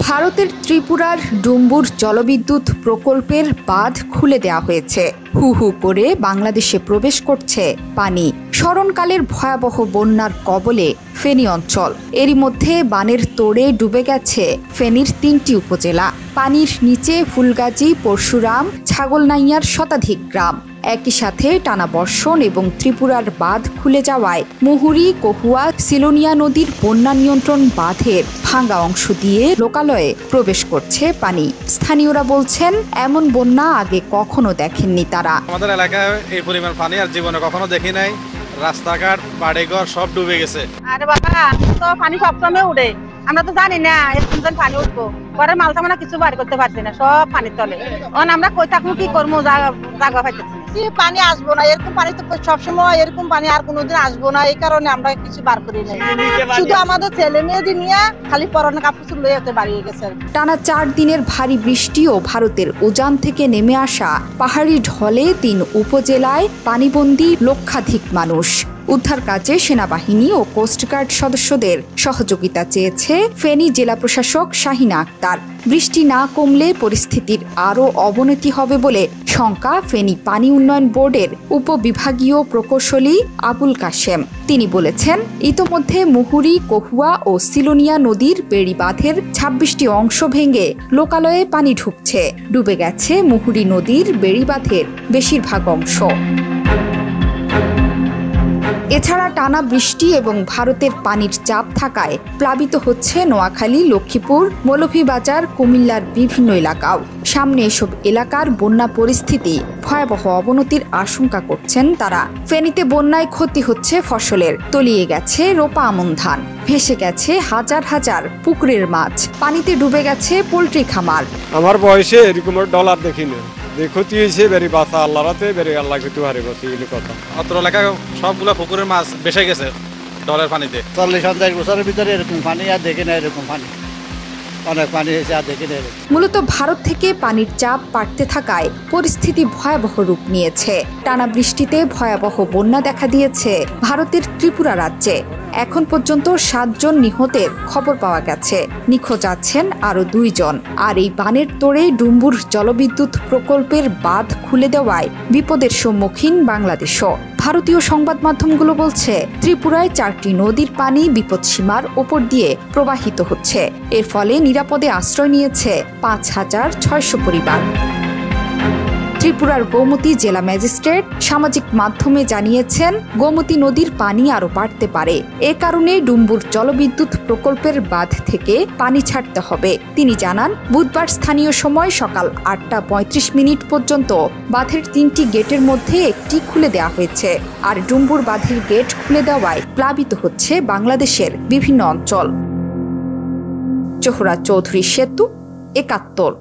ভারতের ত্রিপুরার ডুম্বুর জলবিদ্যুৎ প্রকল্পের বাঁধ খুলে দেওয়া হয়েছে। হু হু করে বাংলাদেশে প্রবেশ করছে পানি। স্মরণকালের ভয়াবহ বন্যার কবলে ফেনী অঞ্চল। এরই মধ্যে বানের তোড়ে ডুবে গেছে ফেনীর ৩টি উপজেলা। পানির নিচে ফুলগাজী, পরশুরাম, ছাগলনাইয়ার শতাধিক গ্রাম। একই সাথে টানা বর্ষণ এবং ত্রিপুরার বাঁধ খুলে যাওয়ায় মুহুরী, কহুয়া, সিলোনিয়া নদীর বন্যা নিয়ন্ত্রণ বাঁধের ভাঙা অংশ দিয়ে লোকালয়ে প্রবেশ করছে পানি। স্থানীয়রা বলছেন, এমন বন্যা আগে কখনো দেখেননি তারা। আমাদের এলাকায় এই পরিমাণ পানি আর জীবনে কখনো দেখি নাই। রাস্তাঘাট, বাড়িঘর সব ডুবে গেছে। আরে বাবা, তো পানি সবসময় উঠে, আমরা তো জানি না এরকম পানি উঠবো। পরে মাল সামানা কিছু বাড়ি করতে পারছি না, সব পানির তলে। আমরা কই থাকবো, কি করবো, জায়গা পাইতেছি। পানি আসবো না, এরকম পানি তো সবসময়, এরকম পানি আর কোনোদিন আসবো না। এই কারণে আমরা কিছু বার করি না। শুধু আমাদের ছেলে মেয়েদের নিয়ে খালি পরনে কাপড় লইতে বাড়িয়ে গেছে। টানা ৪ দিনের ভারী বৃষ্টি ও ভারতের উজান থেকে নেমে আসা পাহাড়ি ঢলে ৩ উপজেলায় পানিবন্দী লক্ষাধিক মানুষ। উদ্ধার কাজে সেনাবাহিনী ও কোস্টগার্ড সদস্যদের সহযোগিতা চেয়েছে ফেনী জেলা প্রশাসক শাহিনা আক্তার। বৃষ্টি না কমলে পরিস্থিতির আরও অবনতি হবে বলে শঙ্কা ফেনী পানি উন্নয়ন বোর্ডের উপবিভাগীয় প্রকৌশলী আবুল কাশেম। তিনি বলেছেন, ইতোমধ্যে মুহুরী, কহুয়া ও সিলোনিয়া নদীর বেড়িবাঁধের ২৬টি অংশ ভেঙে লোকালয়ে পানি ঢুকছে। ডুবে গেছে মুহুরী নদীর বেড়িবাঁধের বেশিরভাগ অংশ। এছাড়া টানা বৃষ্টি এবং ভারতের পানির চাপ থাকায় প্লাবিত হচ্ছে নোয়াখালী, লক্ষ্মীপুর, মৌলভীবাজার, কুমিল্লার বিভিন্ন এলাকাও। সামনে এসব এলাকার বন্যা পরিস্থিতি ভয়াবহ অবনতির আশঙ্কা করছেন তারা। ফেনীতে বন্যায় ক্ষতি হচ্ছে ফসলের, তলিয়ে গেছে রোপা আমন ধান, ভেসে গেছে হাজার হাজার পুকুরের মাছ, পানিতে ডুবে গেছে পোল্ট্রি খামার। আমার বয়সে এরকম ডলার দেখি না। ক্ষতি হয়েছে বেরি বাসা আল্লাহ রাতে বেরি আল্লাহ ক্ষতি হারে গেছে এই কথা। অত্র এলাকায় সবগুলো পুকুরের মাছ ভেসে গেছে ডলের পানিতে। ৪০-৫০ বছরের ভিতরে এরকম পানি আর দেখি না। এরকম পানি অনেক পানি হয়েছে, আর দেখি না। মূলত ভারত থেকে পানির চাপ বাড়তে থাকায় পরিস্থিতি ভয়াবহ রূপ নিয়েছে। টানা বৃষ্টিতে ভয়াবহ বন্যা দেখা দিয়েছে ভারতের ত্রিপুরা রাজ্যে। এখন পর্যন্ত ৭ জন নিহতের খবর পাওয়া গেছে। নিখোঁজ আছেন আরও ২ জন। আর এই বানের তোড়ে ডুম্বুর জলবিদ্যুৎ প্রকল্পের বাঁধ খুলে দেওয়ায় বিপদের সম্মুখীন বাংলাদেশও। ভারতীয় সংবাদ মাধ্যমগুলো বলছে, ত্রিপুরায় ৪টি নদীর পানি বিপদসীমার ওপর দিয়ে প্রবাহিত হচ্ছে। এর ফলে নিরাপদে আশ্রয় নিয়েছে ৫,৬০০ পরিবার। ত্রিপুরার গোমতী জেলা ম্যাজিস্ট্রেট সামাজিক মাধ্যমে জানিয়েছেন, গোমতী নদীর পানি আরও বাড়তে পারে। এ কারণে ডুম্বুর জলবিদ্যুৎ প্রকল্পের বাঁধ থেকে পানি ছাড়তে হবে। তিনি জানান, বুধবার স্থানীয় সময় সকাল ৮টা৩৫ পর্যন্ত বাঁধের ৩টি গেটের মধ্যে একটি খুলে দেওয়া হয়েছে। আর ডুম্বুর বাঁধের গেট খুলে দেওয়ায় প্লাবিত হচ্ছে বাংলাদেশের বিভিন্ন অঞ্চল। জোহরা চৌধুরী সেতু, ৭১।